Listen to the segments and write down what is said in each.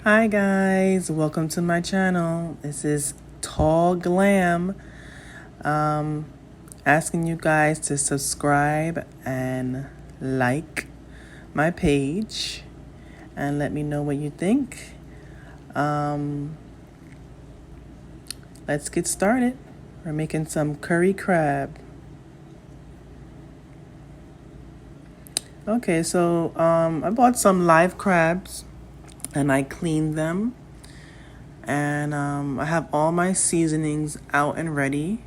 Hi guys, welcome to my channel. This is Tallglam. Asking you guys to subscribe and like my page and let me know what you think. Let's get started. We're making some curry crab. Okay, so I bought some live crabs and I cleaned them. And I have all my seasonings out and ready.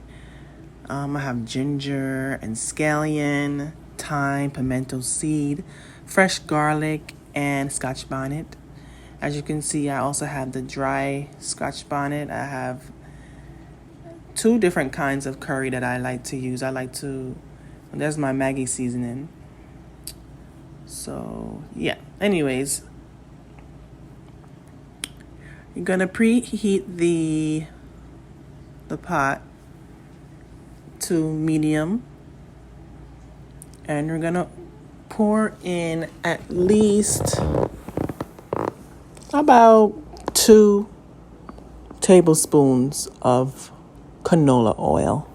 I have ginger and scallion, thyme, pimento seed, fresh garlic, and scotch bonnet. As you can see, I also have the dry scotch bonnet. I have two different kinds of curry that I like to use. There's my Maggi seasoning. So, yeah. Anyways, you're going to preheat the pot to medium, and you're gonna pour in at least about 2 tablespoons of canola oil.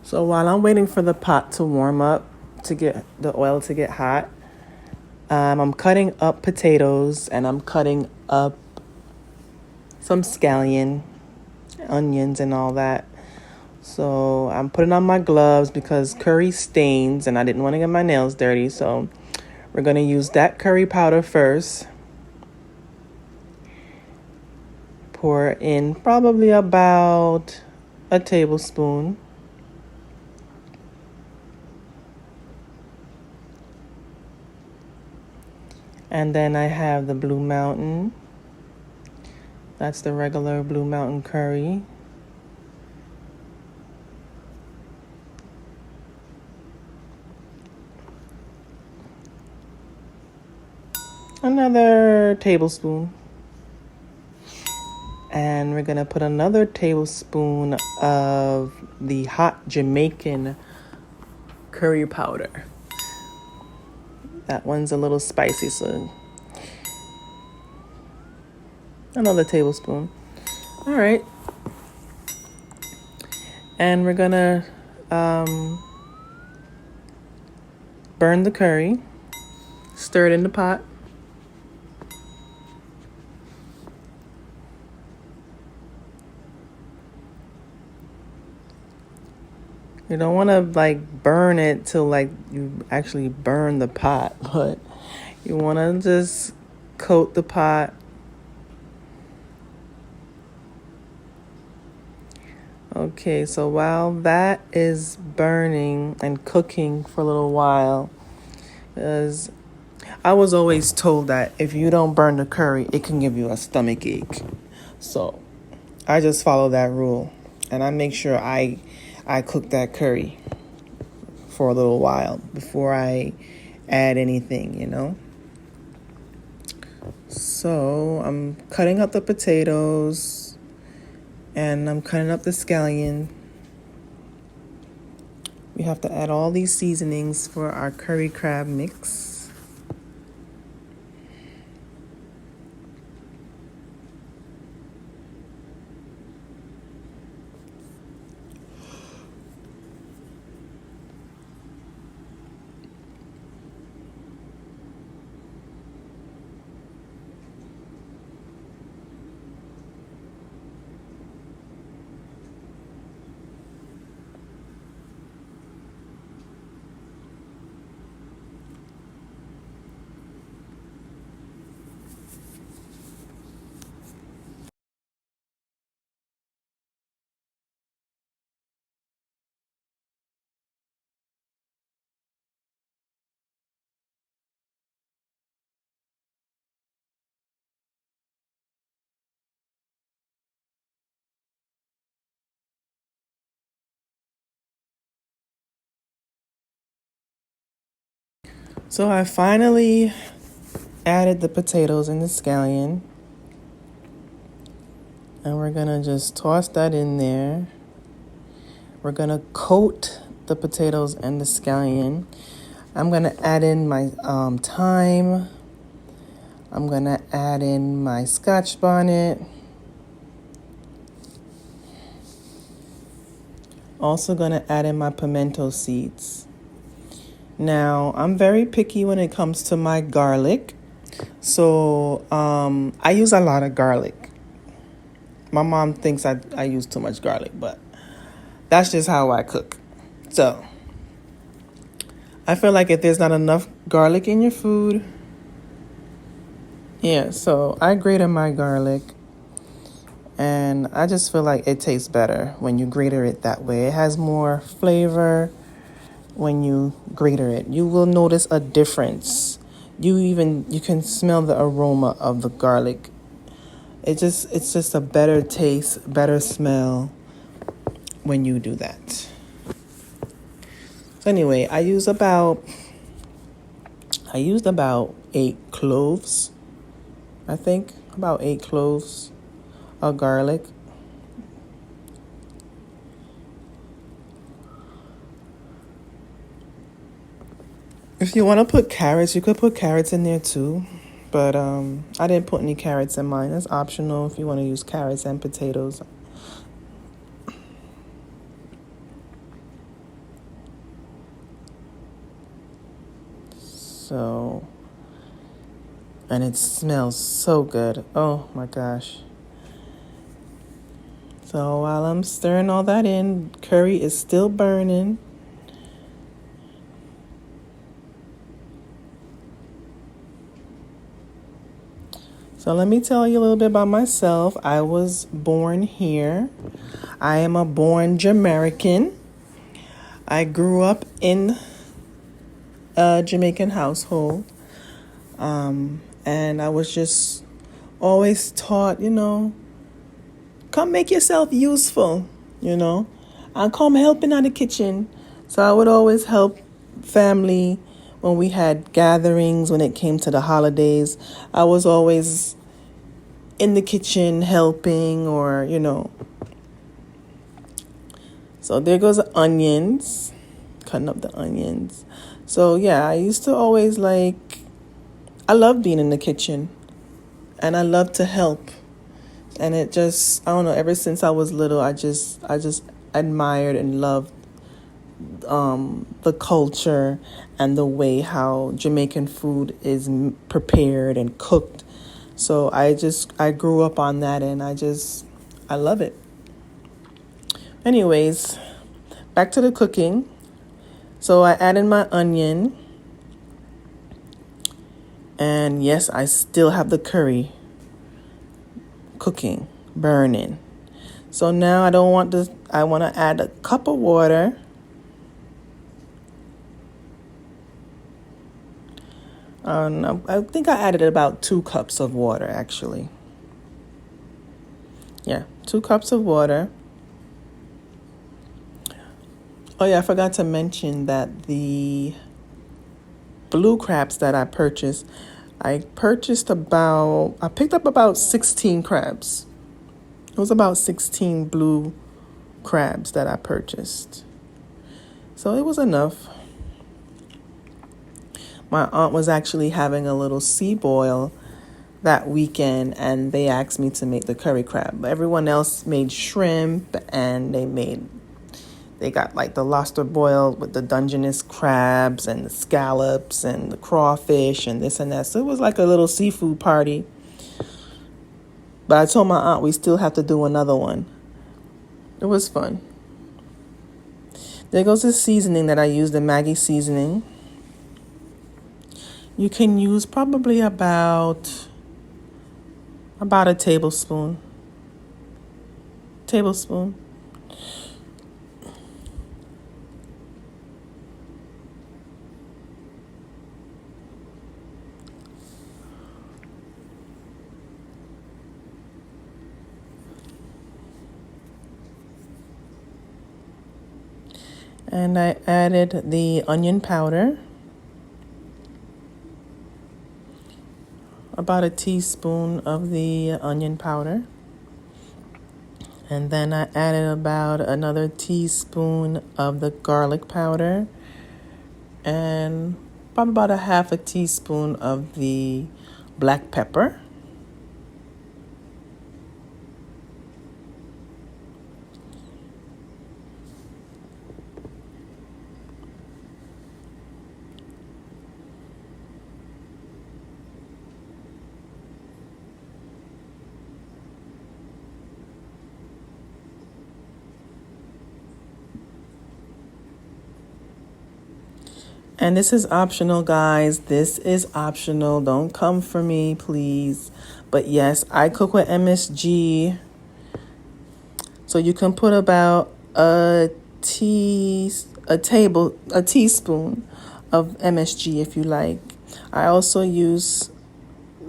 So while I'm waiting for the pot to warm up, to get the oil to get hot, I'm cutting up potatoes and I'm cutting up some scallion, onions, and all that. So I'm putting on my gloves because curry stains and I didn't want to get my nails dirty. So we're going to use that curry powder first. Pour in probably about a tablespoon. And then I have the Blue Mountain. That's the regular Blue Mountain curry. Another tablespoon. And we're going to put another tablespoon of the hot Jamaican curry powder. That one's a little spicy, so another tablespoon. All right. And we're going to burn the curry. Stir it in the pot. You don't want to burn it till you actually burn the pot, but you want to just coat the pot. Okay, so while that is burning and cooking for a little while, because I was always told that if you don't burn the curry, it can give you a stomach ache. So I just follow that rule, and I make sure I cook that curry for a little while before I add anything. So I'm cutting up the potatoes and I'm cutting up the scallion. We have to add all these seasonings for our curry crab mix. So I finally added the potatoes and the scallion. And we're going to just toss that in there. We're going to coat the potatoes and the scallion. I'm going to add in my thyme. I'm going to add in my Scotch bonnet. Also going to add in my pimento seeds. Now, I'm very picky when it comes to my garlic. So I use a lot of garlic. My mom thinks I use too much garlic, but that's just how I cook. So I feel like if there's not enough garlic in your food, so I grated my garlic, and I just feel like it tastes better when you grate it that way. It has more flavor when you grate it. You will notice a difference. You can smell the aroma of the garlic. It's just a better taste, better smell when you do that. So anyway, I used about 8 cloves. I think about 8 cloves of garlic. If you want to put carrots, you could put carrots in there too. But I didn't put any carrots in mine. It's optional if you want to use carrots and potatoes. So, and it smells so good. Oh my gosh. So while I'm stirring all that in, curry is still burning. So let me tell you a little bit about myself. I was born here. I am a born Jamaican. I grew up in a Jamaican household. And I was just always taught, come make yourself useful, and come helping out the kitchen. So I would always help family when we had gatherings, when it came to the holidays. I was always in the kitchen helping or. So there goes the onions, cutting up the onions. So yeah, I used to always I love being in the kitchen and I love to help. And it just, I don't know, ever since I was little, I just admired and loved the culture and the way how Jamaican food is prepared and cooked. So I grew up on that and I love it. Anyways, back to the cooking. So I added my onion. And yes, I still have the curry cooking, burning. So now I want to add a cup of water. I think I added about 2 cups of water, actually. Yeah, 2 cups of water. Oh yeah, I forgot to mention that the blue crabs that I purchased, I picked up about 16 crabs. It was about 16 blue crabs that I purchased. So it was enough. My aunt was actually having a little sea boil that weekend, and they asked me to make the curry crab. Everyone else made shrimp, and they got the lobster boil with the Dungeness crabs and the scallops and the crawfish and this and that. So it was like a little seafood party. But I told my aunt we still have to do another one. It was fun. There goes the seasoning that I used, the Maggi seasoning. You can use probably about a tablespoon. And I added the onion powder. about a teaspoon of the onion powder. And then I added about another teaspoon of the garlic powder and probably about a half a teaspoon of the black pepper. And this is optional, guys. This is optional. Don't come for me, please. But yes, I cook with MSG. So you can put about a teaspoon of MSG if you like. I also use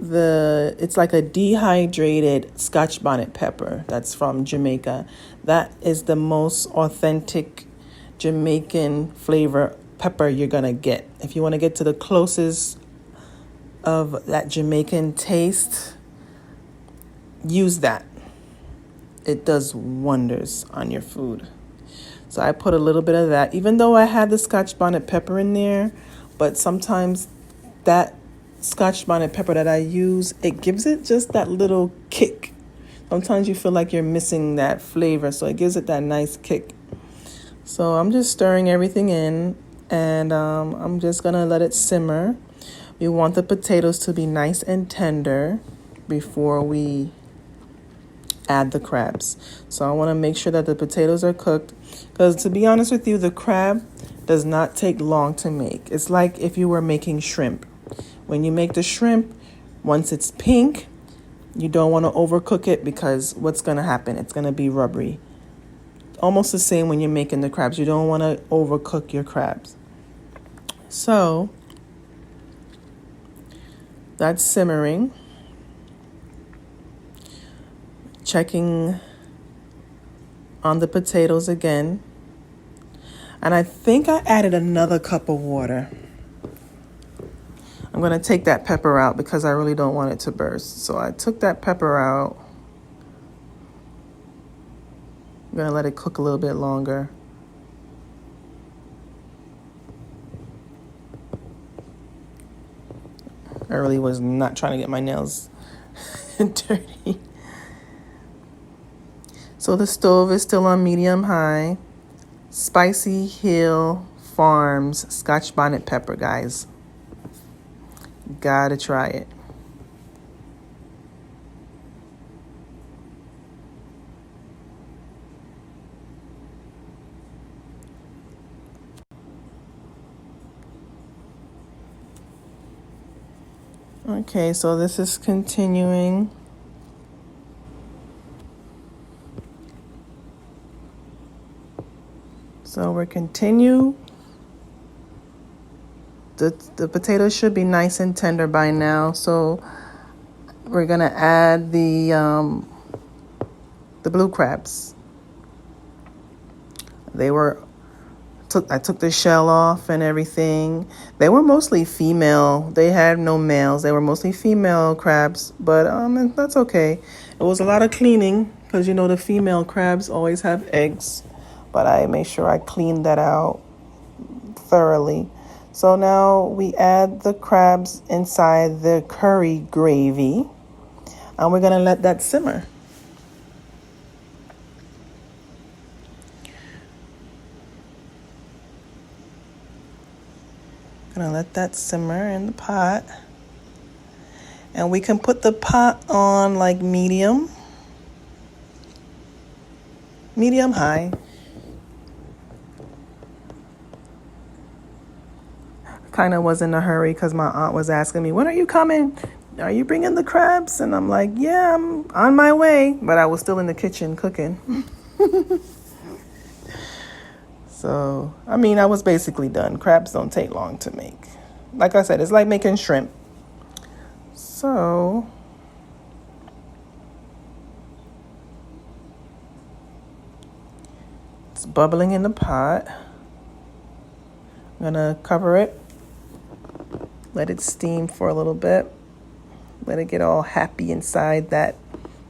it's like a dehydrated Scotch bonnet pepper that's from Jamaica. That is the most authentic Jamaican flavor pepper you're gonna get. If you want to get to the closest of that Jamaican taste, use that. It does wonders on your food. So I put a little bit of that, even though I had the Scotch bonnet pepper in there, but sometimes that Scotch bonnet pepper that I use, it gives it just that little kick. Sometimes you feel like you're missing that flavor, so it gives it that nice kick. So I'm just stirring everything in, and I'm just gonna let it simmer. We want the potatoes to be nice and tender before we add the crabs. So I want to make sure that the potatoes are cooked, because to be honest with you, the crab does not take long to make. It's like if you were making shrimp. When you make the shrimp, once it's pink, you don't want to overcook it, because what's going to happen? It's going to be rubbery. Almost the same when you're making the crabs. You don't want to overcook your crabs. So that's simmering. Checking on the potatoes again. And I think I added another cup of water. I'm going to take that pepper out because I really don't want it to burst. So I took that pepper out. I'm going to let it cook a little bit longer. I really was not trying to get my nails dirty. So the stove is still on medium high. Spicy Hill Farms Scotch bonnet pepper, guys. Gotta try it. Okay, so this is continuing. So we're continue. The potatoes should be nice and tender by now. So we're gonna add the blue crabs. I took the shell off and everything. They were mostly female. They had no males. They were mostly female crabs, but that's okay. It was a lot of cleaning because the female crabs always have eggs, but I made sure I cleaned that out thoroughly. So now we add the crabs inside the curry gravy, and we're gonna let that simmer. Gonna let that simmer in the pot. And we can put the pot on like medium high. Kind of was in a hurry because my aunt was asking me, when are you coming? Are you bringing the crabs? And I'm like, yeah, I'm on my way. But I was still in the kitchen cooking. So, I was basically done. Crabs don't take long to make. Like I said, it's like making shrimp. So, it's bubbling in the pot. I'm gonna cover it. Let it steam for a little bit. Let it get all happy inside that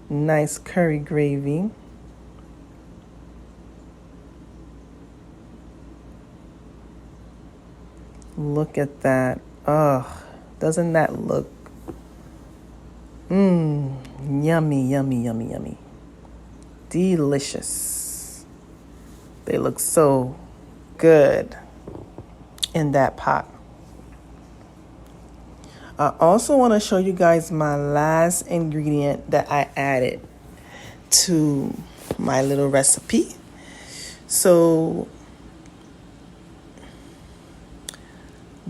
nice curry gravy. Look at that. Ugh, doesn't that look yummy, yummy, yummy, yummy. Delicious. They look so good in that pot. I also want to show you guys my last ingredient that I added to my little recipe. So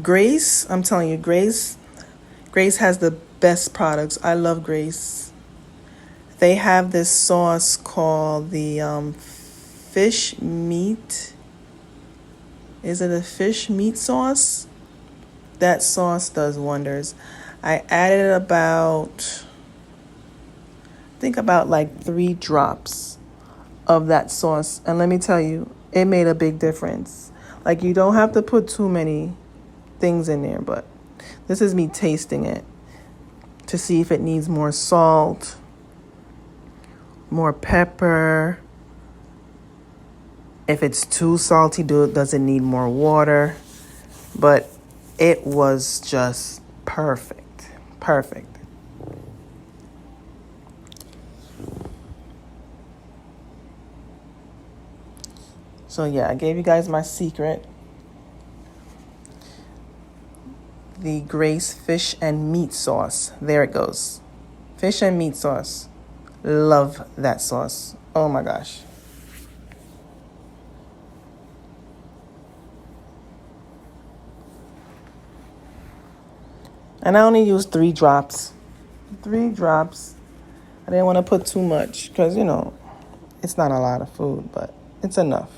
Grace, I'm telling you, Grace has the best products. I love Grace. They have this sauce called the fish meat. Is it a fish meat sauce? That sauce does wonders. I added about like 3 drops of that sauce. And let me tell you, it made a big difference. Like, you don't have to put too many things in there, but this is me tasting it to see if it needs more salt, more pepper. If it's too salty, does it need more water? But it was just perfect. Perfect. So yeah, I gave you guys my secret. The Grace fish and meat sauce. There it goes. Fish and meat sauce. Love that sauce. Oh my gosh. And I only used 3 drops. 3 drops. I didn't want to put too much because, it's not a lot of food, but it's enough.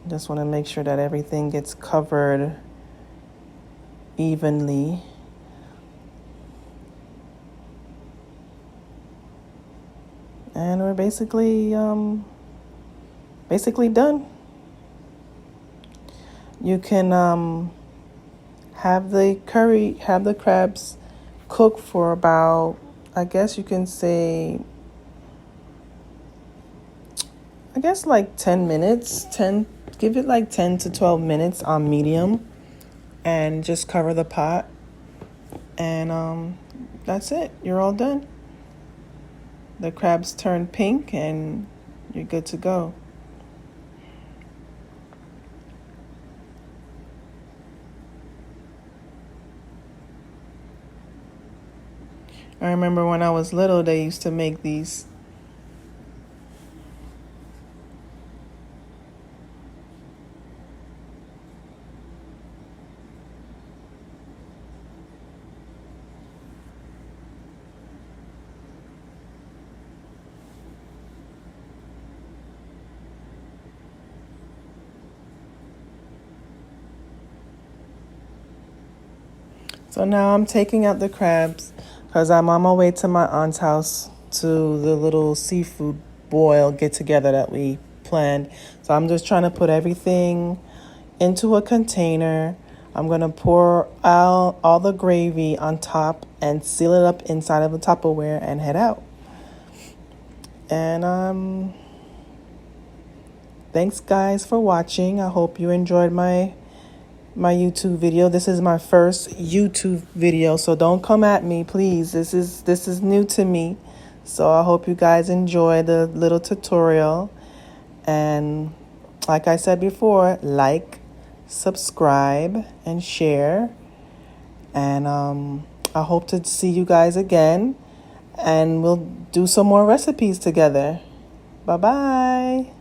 Just want to make sure that everything gets covered evenly. And we're basically done. You can have the crabs cook for about, I guess you can say, like 10 minutes. Give it like 10 to 12 minutes on medium, and just cover the pot. And that's it. You're all done. The crabs turn pink and you're good to go. I remember when I was little, they used to make these. So now I'm taking out the crabs because I'm on my way to my aunt's house to the little seafood boil get together that we planned. So I'm just trying to put everything into a container. I'm going to pour out all the gravy on top and seal it up inside of a Tupperware and head out. And thanks guys for watching. I hope you enjoyed my YouTube video. This is my first YouTube video, so don't come at me, please. This is new to me. So I hope you guys enjoy the little tutorial. And like I said before, like, subscribe, and share. And I hope to see you guys again, and we'll do some more recipes together. Bye-bye.